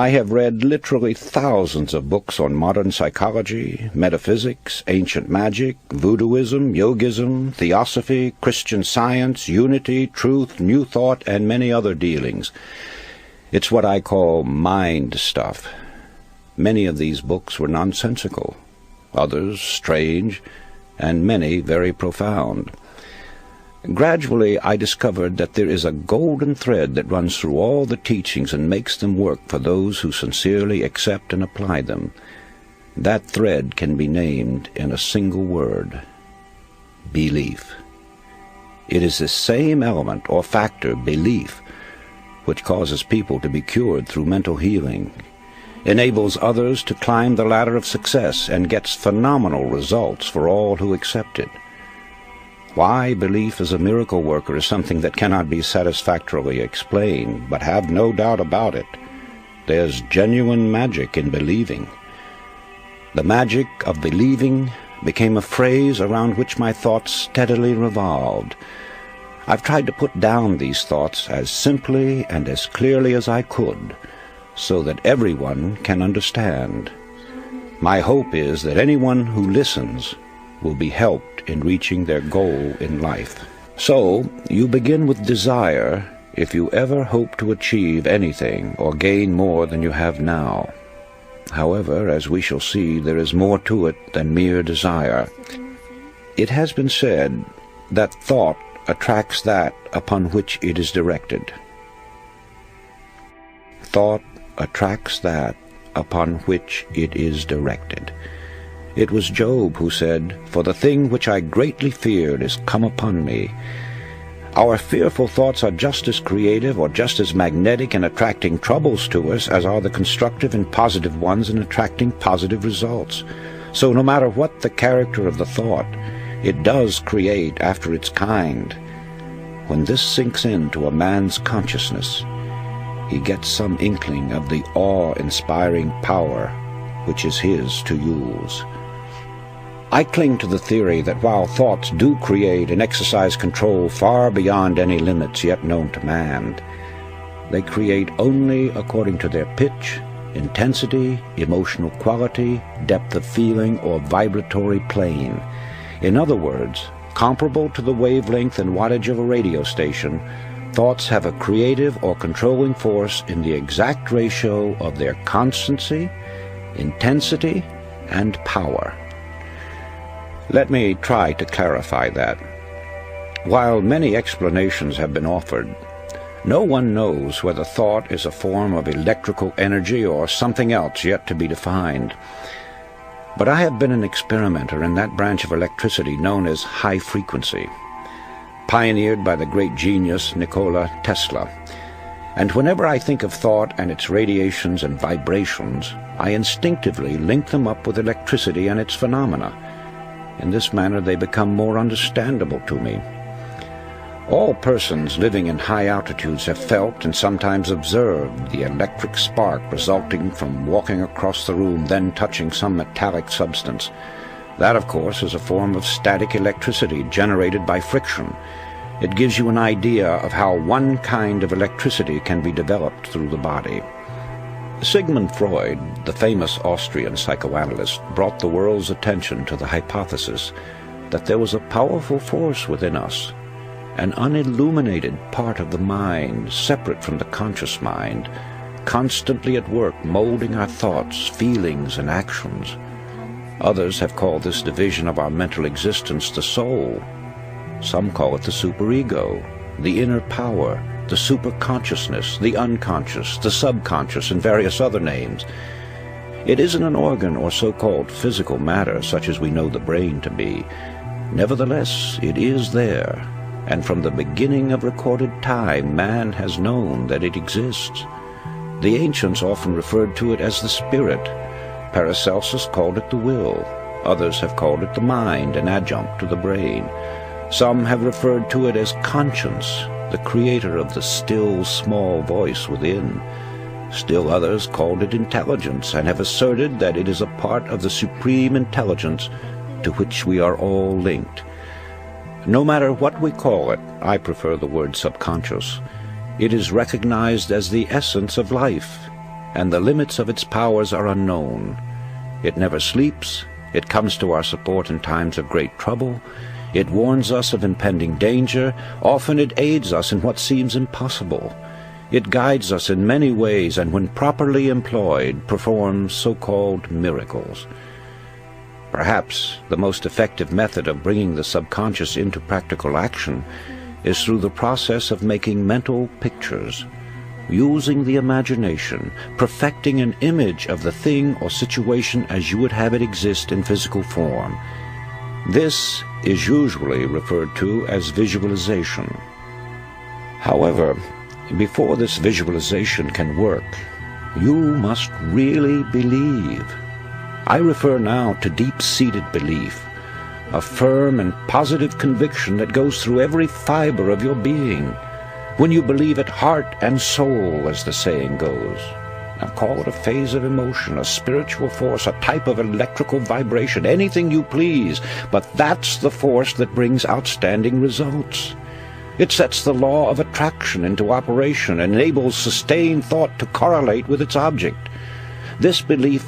I have read literally thousands of books on modern psychology, metaphysics, ancient magic, voodooism, yogism, theosophy, Christian Science, unity, truth, new thought, and many other dealings. It's what I call mind stuff. Many of these books were nonsensical, others strange, and many very profound. Gradually, I discovered that there is a golden thread that runs through all the teachings and makes them work for those who sincerely accept and apply them. That thread can be named in a single word: belief. It is this same element or factor, belief, which causes people to be cured through mental healing, enables others to climb the ladder of success, and gets phenomenal results for all who accept it. Why belief is a miracle worker is something that cannot be satisfactorily explained, but have no doubt about it. There's genuine magic in believing. The magic of believing became a phrase around which my thoughts steadily revolved. I've tried to put down these thoughts as simply and as clearly as I could, so that everyone can understand. My hope is that anyone who listens will be helped in reaching their goal in life. So, you begin with desire if you ever hope to achieve anything or gain more than you have now. However, as we shall see, there is more to it than mere desire. It has been said that thought attracts that upon which it is directed. Thought attracts that upon which it is directed. It was Job who said, "For the thing which I greatly feared is come upon me." Our fearful thoughts are just as creative or just as magnetic in attracting troubles to us as are the constructive and positive ones in attracting positive results. So no matter what the character of the thought, it does create after its kind. When this sinks into a man's consciousness, he gets some inkling of the awe-inspiring power which is his to use. I cling to the theory that while thoughts do create and exercise control far beyond any limits yet known to man, they create only according to their pitch, intensity, emotional quality, depth of feeling, or vibratory plane. In other words, comparable to the wavelength and wattage of a radio station, thoughts have a creative or controlling force in the exact ratio of their constancy, intensity, and power. Let me try to clarify that. While many explanations have been offered, no one knows whether thought is a form of electrical energy or something else yet to be defined. But I have been an experimenter in that branch of electricity known as high frequency, pioneered by the great genius Nikola Tesla. And whenever I think of thought and its radiations and vibrations, I instinctively link them up with electricity and its phenomena. In this manner they become more understandable to me. All persons living in high altitudes have felt and sometimes observed the electric spark resulting from walking across the room, then touching some metallic substance. That, of course, is a form of static electricity generated by friction. It gives you an idea of how one kind of electricity can be developed through the body. Sigmund Freud, the famous Austrian psychoanalyst, brought the world's attention to the hypothesis that there was a powerful force within us, an unilluminated part of the mind, separate from the conscious mind, constantly at work molding our thoughts, feelings, and actions. Others have called this division of our mental existence the soul. Some call it the superego, the inner power, the superconsciousness, the unconscious, the subconscious, and various other names. It isn't an organ or so-called physical matter such as we know the brain to be. Nevertheless, it is there, and from the beginning of recorded time, man has known that it exists. The ancients often referred to it as the spirit. Paracelsus called it the will. Others have called it the mind, an adjunct to the brain. Some have referred to it as conscience, the creator of the still, small voice within. Still others called it intelligence, and have asserted that it is a part of the supreme intelligence to which we are all linked. No matter what we call it, I prefer the word subconscious. It is recognized as the essence of life. and the limits of its powers are unknown. It never sleeps. It comes to our support in times of great trouble. It warns us of impending danger. Often it aids us in what seems impossible. It guides us in many ways, and when properly employed, performs so-called miracles. Perhaps the most effective method of bringing the subconscious into practical action is through the process of making mental pictures, using the imagination, perfecting an image of the thing or situation as you would have it exist in physical form. This is usually referred to as visualization. However, before this visualization can work, you must really believe. I refer now to deep-seated belief, a firm and positive conviction that goes through every fiber of your being. When you believe it heart and soul, as the saying goes. Now call it a phase of emotion, a spiritual force, a type of electrical vibration, anything you please, but that's the force that brings outstanding results. It sets the law of attraction into operation and enables sustained thought to correlate with its object. This belief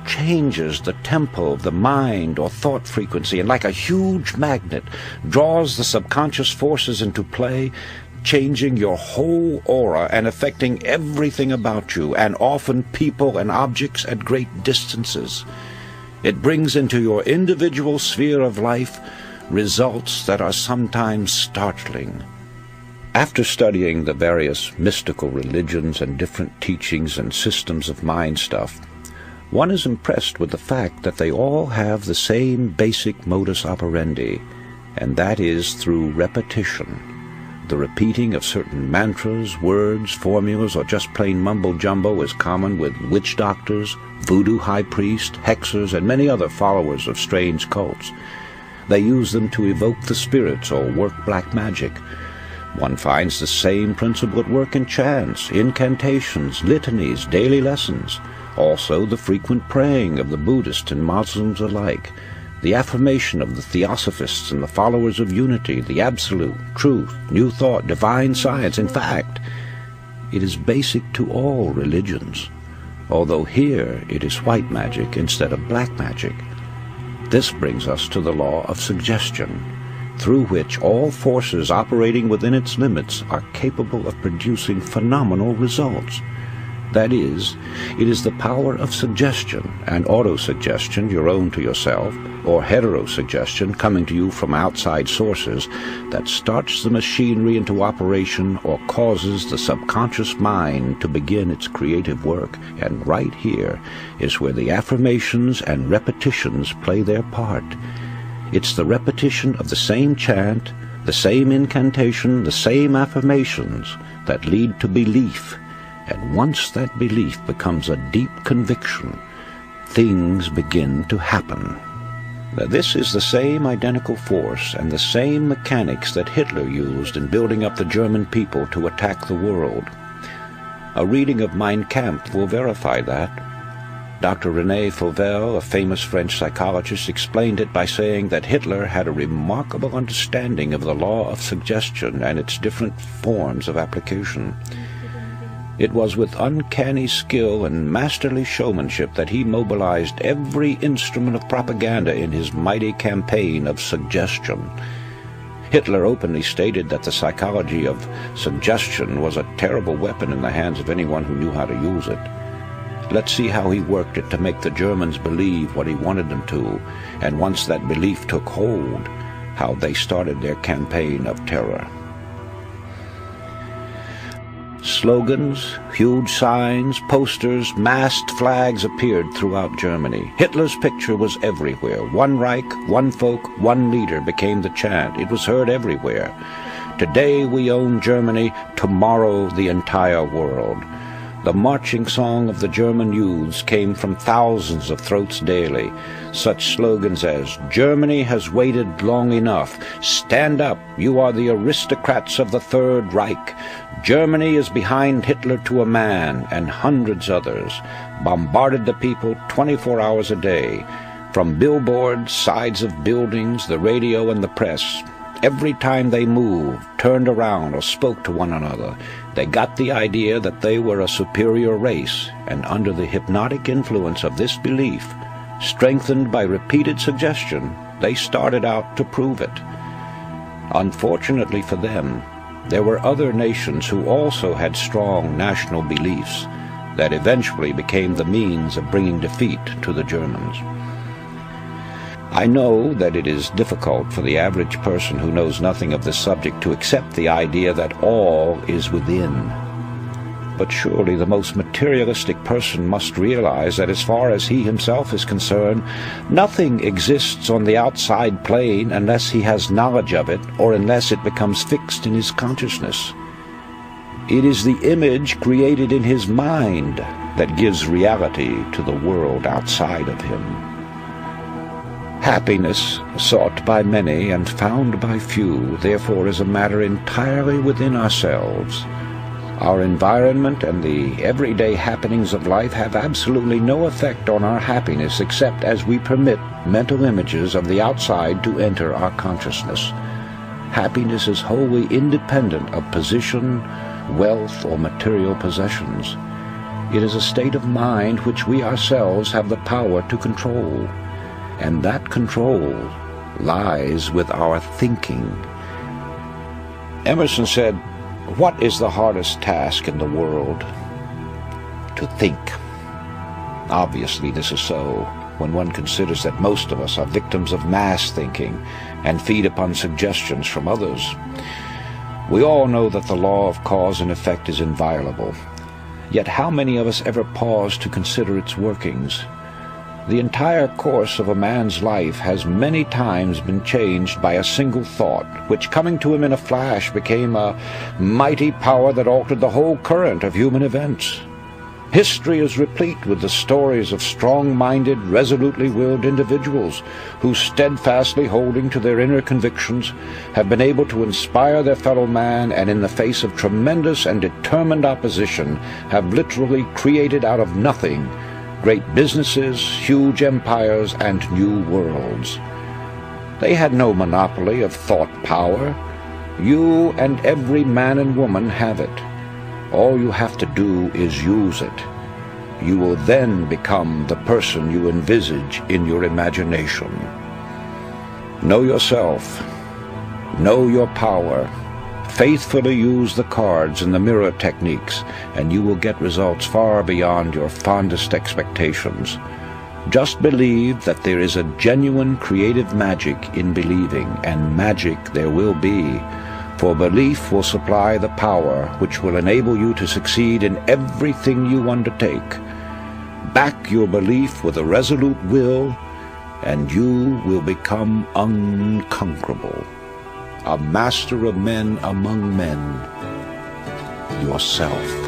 changes the tempo of the mind or thought frequency, and like a huge magnet, draws the subconscious forces into play, changing your whole aura and affecting everything about you, and often people and objects at great distances. It brings into your individual sphere of life results that are sometimes startling. After studying the various mystical religions and different teachings and systems of mind stuff, one is impressed with the fact that they all have the same basic modus operandi, and that is through repetition. The repeating of certain mantras, words, formulas, or just plain mumbo-jumbo is common with witch doctors, voodoo high priests, hexers, and many other followers of strange cults. They use them to evoke the spirits or work black magic. One finds the same principle at work in chants, incantations, litanies, daily lessons. Also the frequent praying of the Buddhists and Muslims alike, the affirmation of the Theosophists and the followers of unity, the absolute, truth, new thought, divine science. In fact, it is basic to all religions, although here it is white magic instead of black magic. This brings us to the law of suggestion, through which all forces operating within its limits are capable of producing phenomenal results. That is, it is the power of suggestion and autosuggestion, your own to yourself, or heterosuggestion coming to you from outside sources, that starts the machinery into operation or causes the subconscious mind to begin its creative work. And right here is where the affirmations and repetitions play their part. It's the repetition of the same chant, the same incantation, the same affirmations that lead to belief. And once that belief becomes a deep conviction, things begin to happen. Now, this is the same identical force and the same mechanics that Hitler used in building up the German people to attack the world. A reading of Mein Kampf will verify that. Dr. René Fauvel, a famous French psychologist, explained it by saying that Hitler had a remarkable understanding of the law of suggestion and its different forms of application. It was with uncanny skill and masterly showmanship that he mobilized every instrument of propaganda in his mighty campaign of suggestion. Hitler openly stated that the psychology of suggestion was a terrible weapon in the hands of anyone who knew how to use it. Let's see how he worked it to make the Germans believe what he wanted them to, and once that belief took hold, how they started their campaign of terror. Slogans, huge signs, posters, masked flags appeared throughout Germany. Hitler's picture was everywhere. One Reich, one folk, one leader became the chant. It was heard everywhere. Today we own Germany, tomorrow the entire world. The marching song of the German youths came from thousands of throats daily. Such slogans as, "Germany has waited long enough," "Stand up, you are the aristocrats of the Third Reich," "Germany is behind Hitler to a man," and hundreds others, bombarded the people 24 hours a day. From billboards, sides of buildings, the radio and the press, Every time they moved, turned around, or spoke to one another, they got the idea that they were a superior race, and under the hypnotic influence of this belief, strengthened by repeated suggestion, they started out to prove it. Unfortunately for them, there were other nations who also had strong national beliefs that eventually became the means of bringing defeat to the Germans. I know that it is difficult for the average person who knows nothing of this subject to accept the idea that all is within. But surely the most materialistic person must realize that as far as he himself is concerned, nothing exists on the outside plane unless he has knowledge of it or unless it becomes fixed in his consciousness. It is the image created in his mind that gives reality to the world outside of him. Happiness, sought by many and found by few, therefore is a matter entirely within ourselves. Our environment and the everyday happenings of life have absolutely no effect on our happiness except as we permit mental images of the outside to enter our consciousness. Happiness is wholly independent of position, wealth, or material possessions. It is a state of mind which we ourselves have the power to control. And that control lies with our thinking. Emerson said, "What is the hardest task in the world? To think." Obviously this is so when one considers that most of us are victims of mass thinking and feed upon suggestions from others. We all know that the law of cause and effect is inviolable. Yet how many of us ever pause to consider its workings? The entire course of a man's life has many times been changed by a single thought, which coming to him in a flash became a mighty power that altered the whole current of human events. History is replete with the stories of strong-minded, resolutely willed individuals who, steadfastly holding to their inner convictions, have been able to inspire their fellow man and in the face of tremendous and determined opposition have literally created out of nothing great businesses, huge empires, and new worlds. They had no monopoly of thought power. You and every man and woman have it. All you have to do is use it. You will then become the person you envisage in your imagination. Know yourself. Know your power. Faithfully use the cards and the mirror techniques, and you will get results far beyond your fondest expectations. Just believe that there is a genuine creative magic in believing, and magic there will be, for belief will supply the power which will enable you to succeed in everything you undertake. Back your belief with a resolute will, and you will become unconquerable. A master of men among men, yourself.